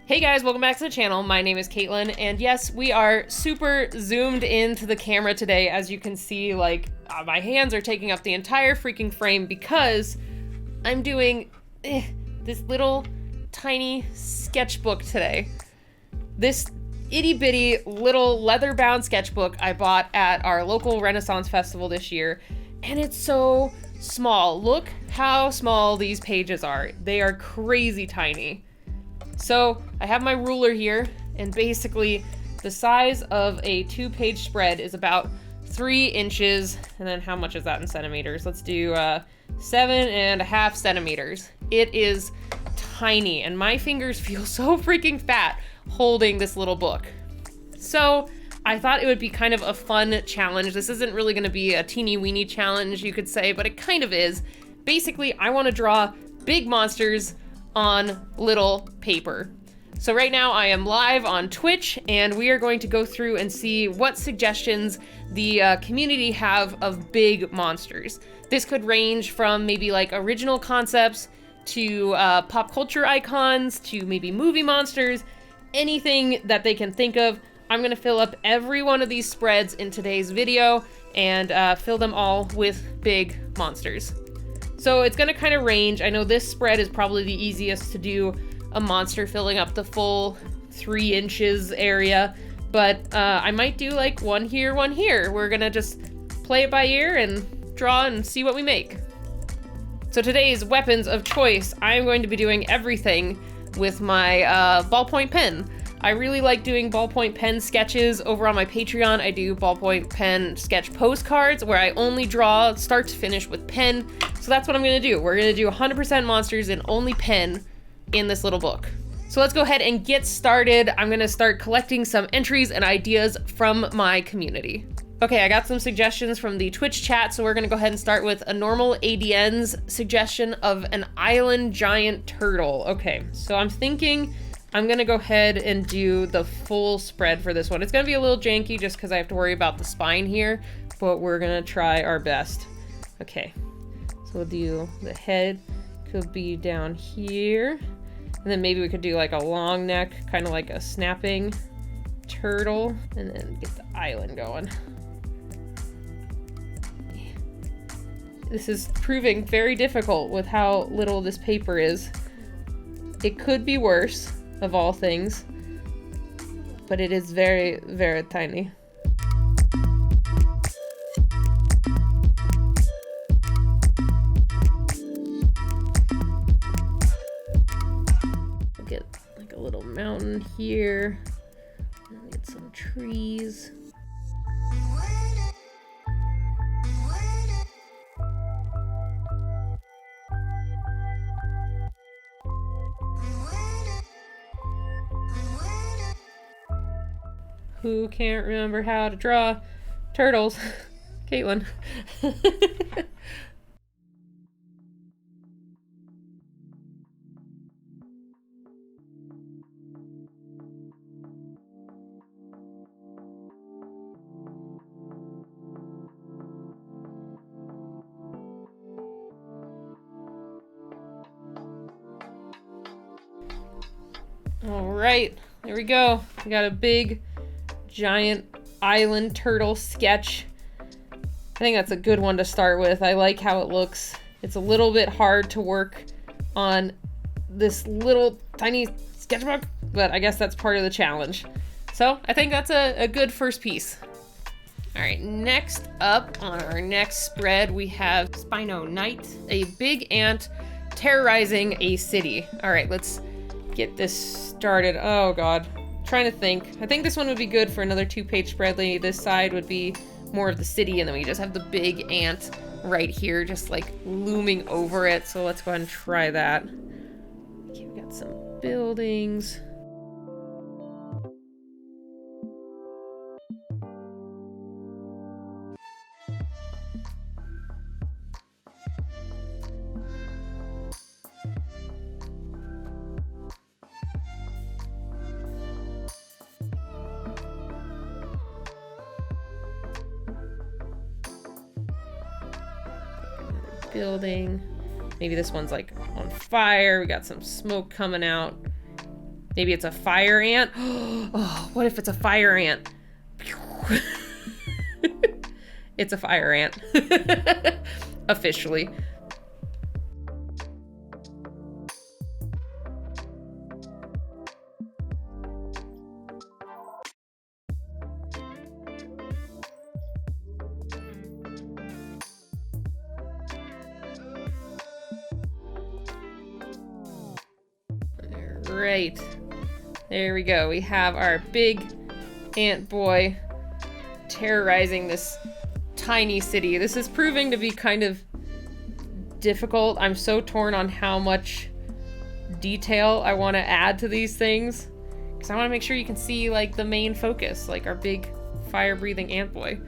Hey guys, welcome back to the channel. My name is Caitlin, and yes, we are super zoomed into the camera today. As you can see, my hands are taking up the entire freaking frame because I'm doing this little tiny sketchbook today. This itty bitty little leather bound sketchbook I bought at our local Renaissance festival this year, and it's so small. Look how small these pages are. They are crazy tiny. So I have my ruler here, and basically the size of a 2-page spread is about 3 inches. And then how much is that in centimeters? Let's do 7.5 centimeters. It is tiny, and my fingers feel so freaking fat holding this little book. So I thought it would be kind of a fun challenge. This isn't really going to be a teeny weeny challenge, you could say, but it kind of is. Basically, I want to draw big monsters on little paper. So right now I am live on Twitch, and we are going to go through and see what suggestions the community have of big monsters. This could range from maybe like original concepts to pop culture icons to maybe movie monsters, anything that they can think of. I'm gonna fill up every one of these spreads in today's video and fill them all with big monsters. So it's gonna kind of range. I know this spread is probably the easiest to do a monster filling up the full 3 inches area, but I might do like one here, one here. We're gonna just play it by ear and draw and see what we make. So today's weapons of choice, I'm going to be doing everything with my ballpoint pen. I really like doing ballpoint pen sketches. Over on my Patreon, I do ballpoint pen sketch postcards where I only draw start to finish with pen. So that's what I'm gonna do. We're gonna do 100% monsters in only pen in this little book. So let's go ahead and get started. I'm gonna start collecting some entries and ideas from my community. Okay, I got some suggestions from the Twitch chat, so we're gonna go ahead and start with a normal ADN's suggestion of an island giant turtle. Okay, so I'm thinking I'm gonna go ahead and do the full spread for this one. It's gonna be a little janky just because I have to worry about the spine here, but we're gonna try our best. Okay, so we'll do the head, could be down here, and then maybe we could do like a long neck, kind of like a snapping turtle, and then get the island going. This is proving very difficult with how little this paper is. It could be worse, of all things, but it is very, very tiny. I'll get like a little mountain here, and get some trees. Who can't remember how to draw turtles? Caitlin. All right, there we go. We got a big giant island turtle sketch. I think that's a good one to start with. I like how it looks. It's a little bit hard to work on this little tiny sketchbook, but I guess that's part of the challenge. So I think that's a good first piece. All right, next up on our next spread, we have Spino Knight, a big ant terrorizing a city. All right, let's get this started. Oh God. Trying to think. I think this one would be good for another 2-page spread. This side would be more of the city, and then we just have the big ant right here just like looming over it. So let's go ahead and try that. Okay, we got some buildings. Building. Maybe this one's like on fire. We got some smoke coming out. Maybe it's a fire ant. Oh, what if it's a fire ant? It's a fire ant. Officially. Right. There we go. We have our big ant boy terrorizing this tiny city. This is proving to be kind of difficult. I'm so torn on how much detail I want to add to these things, because I want to make sure you can see like the main focus, like our big fire-breathing ant boy.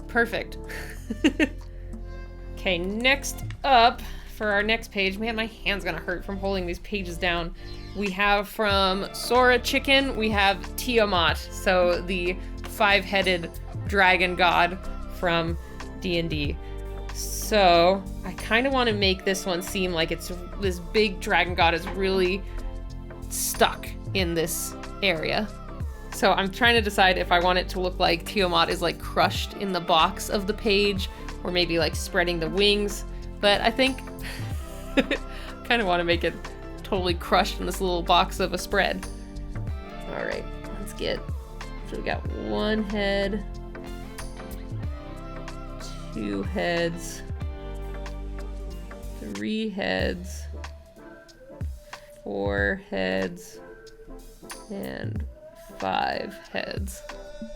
Perfect. Okay, next up for our next page, man, my hand's gonna hurt from holding these pages down. We have from Sora Chicken, we have Tiamat, so the 5-headed dragon god from D&D. So I kind of want to make this one seem like it's this big dragon god is really stuck in this area. So I'm trying to decide if I want it to look like Tiamat is like crushed in the box of the page, or maybe like spreading the wings. But I think kind of want to make it totally crushed in this little box of a spread. All right, let's get, so we got 1 head, 2 heads, 3 heads, 4 heads, and 5 heads.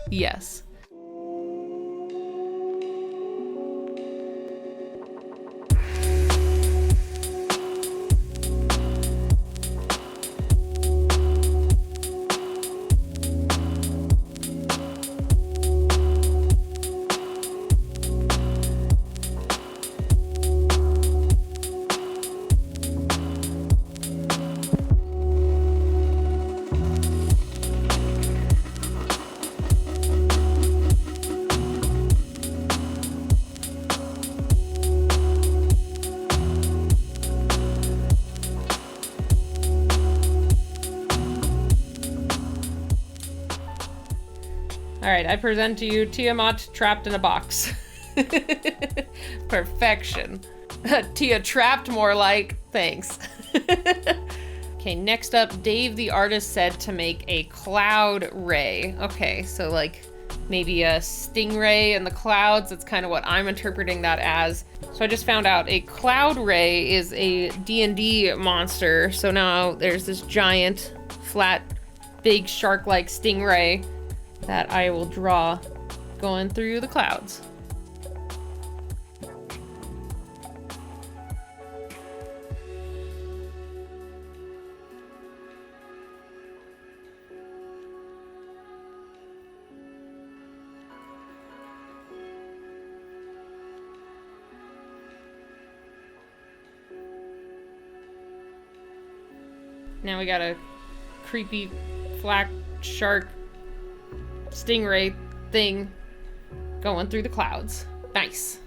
Yes. Alright, I present to you Tiamat trapped in a box. Perfection. Tia trapped, more like. Thanks. Okay, next up, Dave the artist said to make a cloud ray. Okay, so like maybe a stingray in the clouds. That's kind of what I'm interpreting that as. So I just found out a cloud ray is a D&D monster. So now there's this giant, flat, big shark-like stingray that I will draw going through the clouds. Now we got a creepy black shark stingray thing going through the clouds. Nice.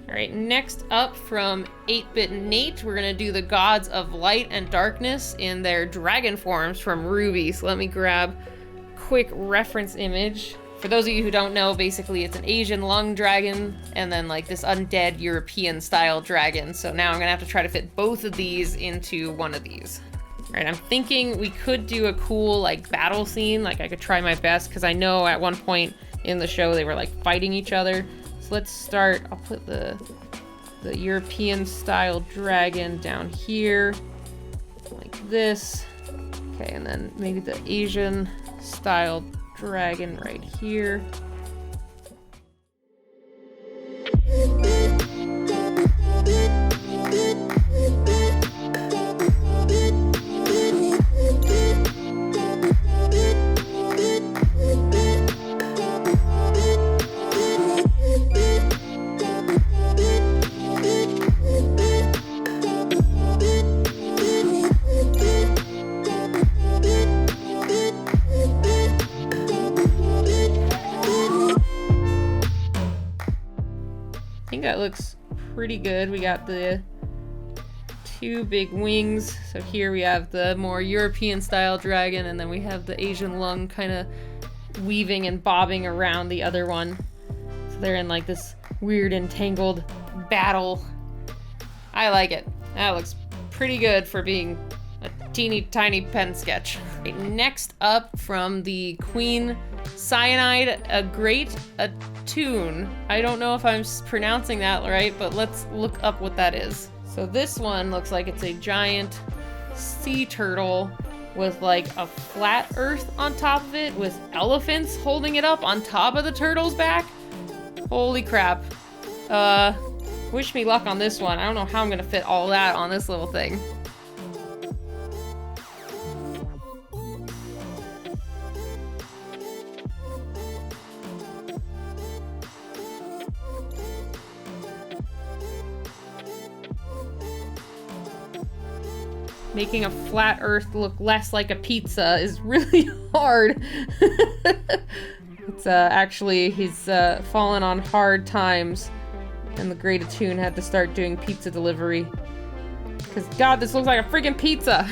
All right, next up from 8-Bit Nate, we're gonna do the gods of light and darkness in their dragon forms from RWBY. So let me grab a quick reference image. For those of you who don't know, basically it's an Asian lung dragon and then like this undead European style dragon. So now I'm gonna have to try to fit both of these into one of these. All right, I'm thinking we could do a cool like battle scene. Like I could try my best, because I know at one point in the show they were like fighting each other. So let's start. I'll put the European style dragon down here like this. Okay, and then maybe the Asian style dragon right here. I think that looks pretty good. We got the two big wings. So here we have the more European style dragon, and then we have the Asian lung kind of weaving and bobbing around the other one. So they're in like this weird entangled battle. I like it. That looks pretty good for being a teeny tiny pen sketch. Right, next up from the Queen Cyanide, a great Attune. I don't know if I'm pronouncing that right, but let's look up what that is. So this one looks like it's a giant sea turtle with like a flat earth on top of it with elephants holding it up on top of the turtle's back. Holy crap. Wish me luck on this one. I don't know how I'm gonna fit all that on this little thing. Making a flat earth look less like a pizza is really hard. It's actually, he's fallen on hard times, and the Great Attune had to start doing pizza delivery. Because, God, this looks like a freaking pizza!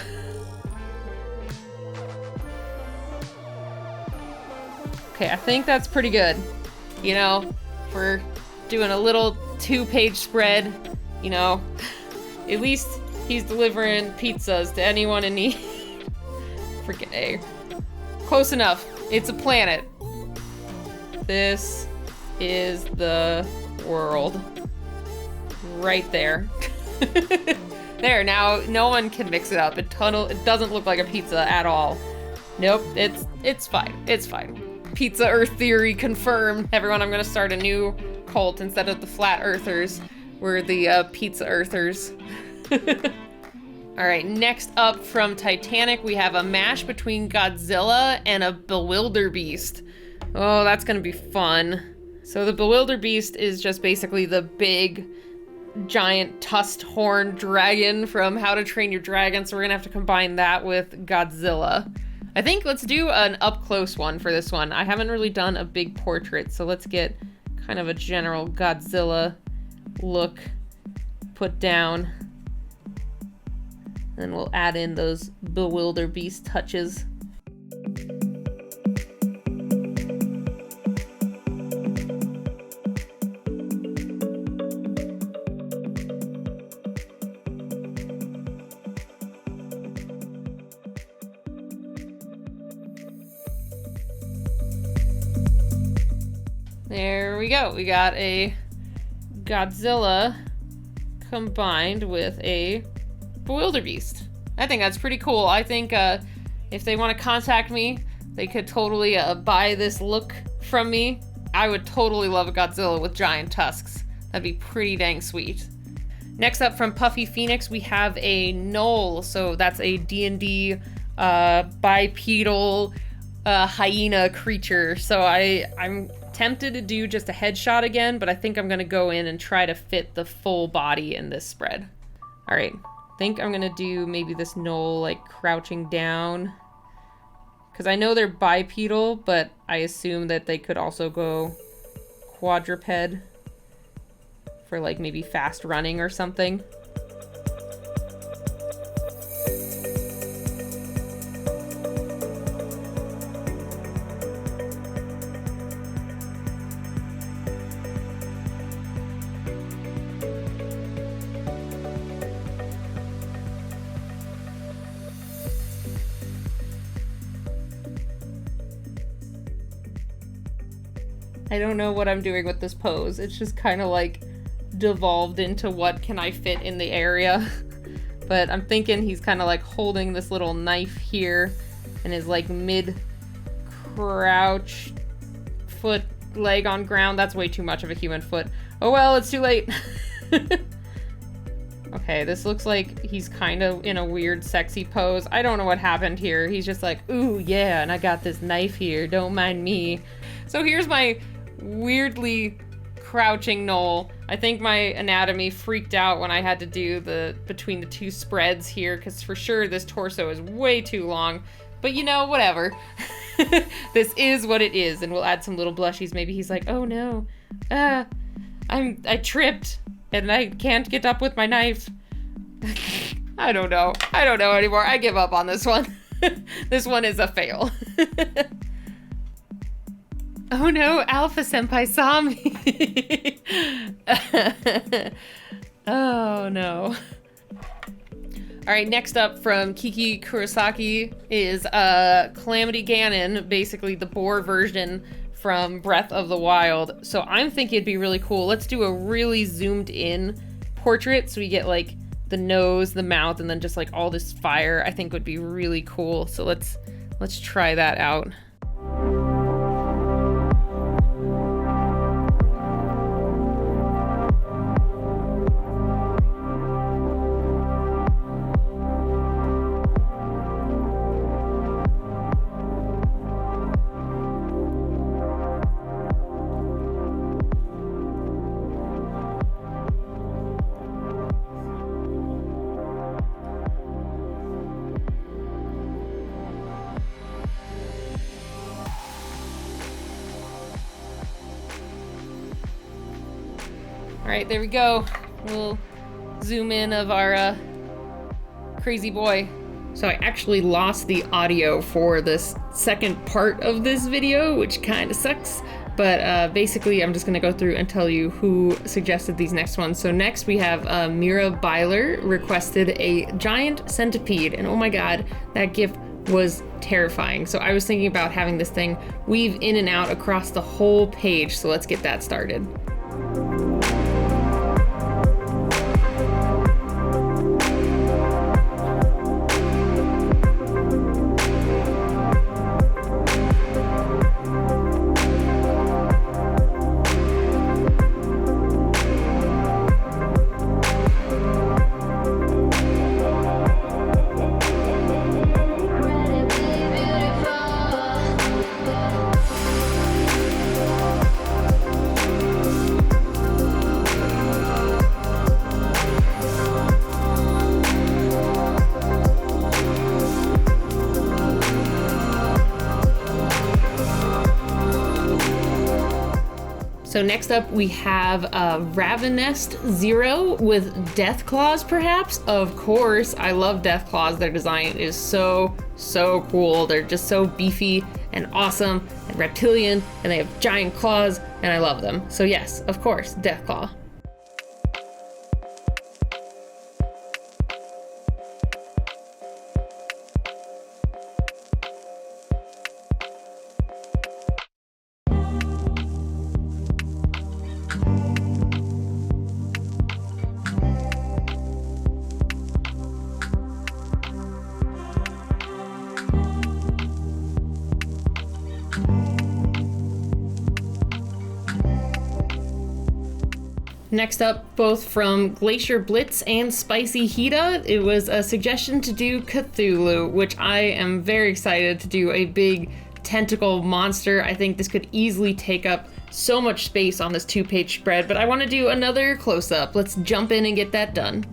Okay, I think that's pretty good. You know, for doing a little 2-page spread, you know, at least he's delivering pizzas to anyone in need. Freaking A. Close enough. It's a planet. This is the world. Right there. There, now no one can mix it up. It doesn't look like a pizza at all. Nope, it's fine. It's fine. Pizza Earth theory confirmed. Everyone, I'm gonna start a new cult. Instead of the Flat Earthers, we're the Pizza Earthers. Alright, next up from Titanic, we have a mash between Godzilla and a Bewilderbeast. Oh, that's gonna be fun. So the Bewilderbeast is just basically the big, giant tusked horn dragon from How to Train Your Dragon, so we're gonna have to combine that with Godzilla. I think let's do an up-close one for this one. I haven't really done a big portrait, so let's get kind of a general Godzilla look put down. Then we'll add in those Bewilderbeast touches. There we go. We got a Godzilla combined with a Bewilderbeast. I think that's pretty cool. I think if they want to contact me, they could totally buy this look from me. I would totally love a Godzilla with giant tusks. That'd be pretty dang sweet. Next up from Puffy Phoenix, we have a Gnoll. So that's a D&D bipedal hyena creature. So I'm tempted to do just a headshot again, but I think I'm gonna go in and try to fit the full body in this spread. All right, I think I'm gonna do maybe this Gnoll like crouching down, because I know they're bipedal, but I assume that they could also go quadruped for like maybe fast running or something. I don't know what I'm doing with this pose. It's just kind of like devolved into what can I fit in the area. But I'm thinking he's kind of like holding this little knife here and his like mid crouch foot leg on ground. That's way too much of a human foot. Oh well, it's too late. Okay, this looks like he's kind of in a weird sexy pose. I don't know what happened here. He's just like, ooh yeah, and I got this knife here, don't mind me. So here's my weirdly crouching Gnoll. I think my anatomy freaked out when I had to do the between the two spreads here, because for sure this torso is way too long. But you know, whatever. This is what it is, and we'll add some little blushies. Maybe he's like, oh no, I tripped and I can't get up with my knife. I don't know. I don't know anymore. I give up on this one. This one is a fail. Oh no, Alpha Senpai saw me. Oh no. All right, next up from Kiki Kurosaki is Calamity Ganon, basically the boar version from Breath of the Wild. So I'm thinking it'd be really cool. Let's do a really zoomed in portrait so we get like the nose, the mouth, and then just like all this fire. I think would be really cool. So let's try that out. All right, there we go. We'll zoom in of our crazy boy. So I actually lost the audio for this second part of this video, which kind of sucks. But basically, I'm just going to go through and tell you who suggested these next ones. So next we have Mira Byler requested a giant centipede. And oh my god, that GIF was terrifying. So I was thinking about having this thing weave in and out across the whole page. So let's get that started. So next up we have Ravenest Zero with Death Claws, perhaps? Of course, I love Death Claws. Their design is so cool. They're just so beefy and awesome and reptilian, and they have giant claws, and I love them. So yes, of course, Death Claw. Next up, both from Glacier Blitz and Spicy Hita, it was a suggestion to do Cthulhu, which I am very excited to do a big tentacle monster. I think this could easily take up so much space on this 2-page spread, but I want to do another close-up. Let's jump in and get that done.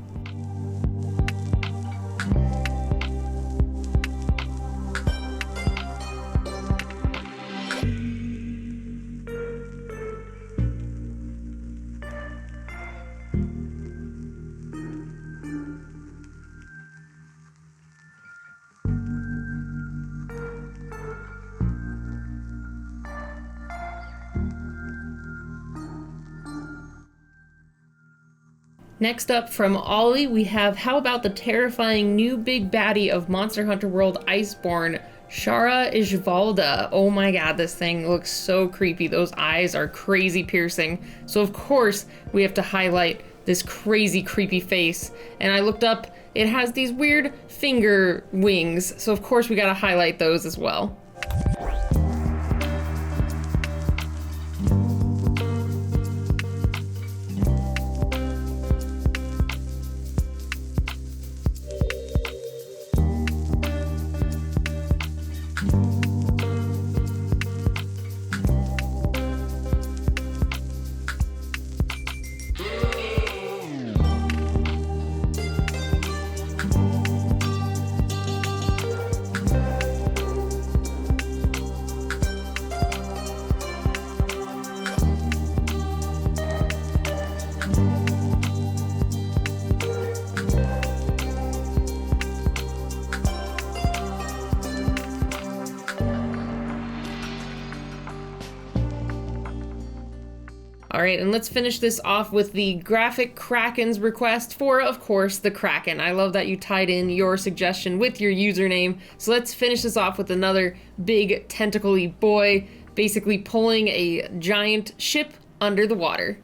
Next up from Ollie, we have how about the terrifying new big baddie of Monster Hunter World Iceborne, Shara Ishvalda. Oh my god, this thing looks so creepy. Those eyes are crazy piercing. So of course we have to highlight this crazy creepy face. And I looked up, it has these weird finger wings. So of course we gotta highlight those as well. All right, and let's finish this off with the graphic Kraken's request for, of course, the Kraken. I love that you tied in your suggestion with your username. So let's finish this off with another big tentacle-y boy, basically pulling a giant ship under the water.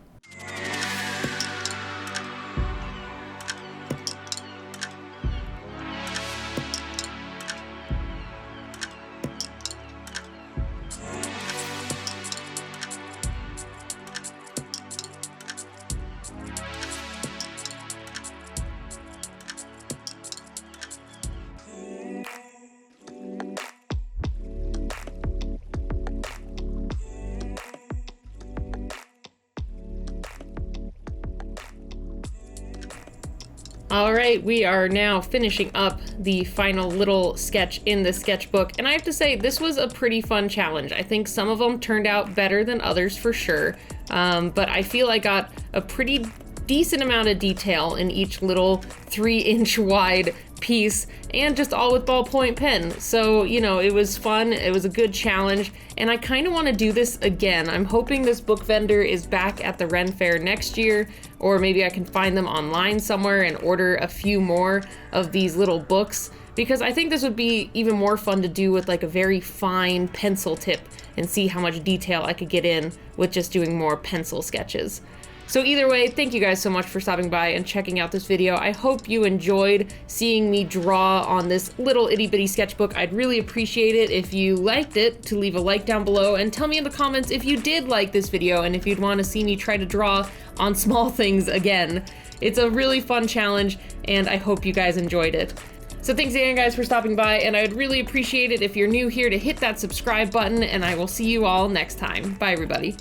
All right, we are now finishing up the final little sketch in the sketchbook, and I have to say, this was a pretty fun challenge. I think some of them turned out better than others for sure, but I feel I got a pretty decent amount of detail in each little 3-inch wide piece, and just all with ballpoint pen. So, you know, it was fun, it was a good challenge, and I kind of want to do this again. I'm hoping this book vendor is back at the Ren Fair next year, or maybe I can find them online somewhere and order a few more of these little books, because I think this would be even more fun to do with like a very fine pencil tip and see how much detail I could get in with just doing more pencil sketches. So either way, thank you guys so much for stopping by and checking out this video. I hope you enjoyed seeing me draw on this little itty bitty sketchbook. I'd really appreciate it if you liked it to leave a like down below and tell me in the comments if you did like this video and if you'd want to see me try to draw on small things again. It's a really fun challenge and I hope you guys enjoyed it. So thanks again guys for stopping by, and I'd really appreciate it if you're new here to hit that subscribe button, and I will see you all next time. Bye everybody.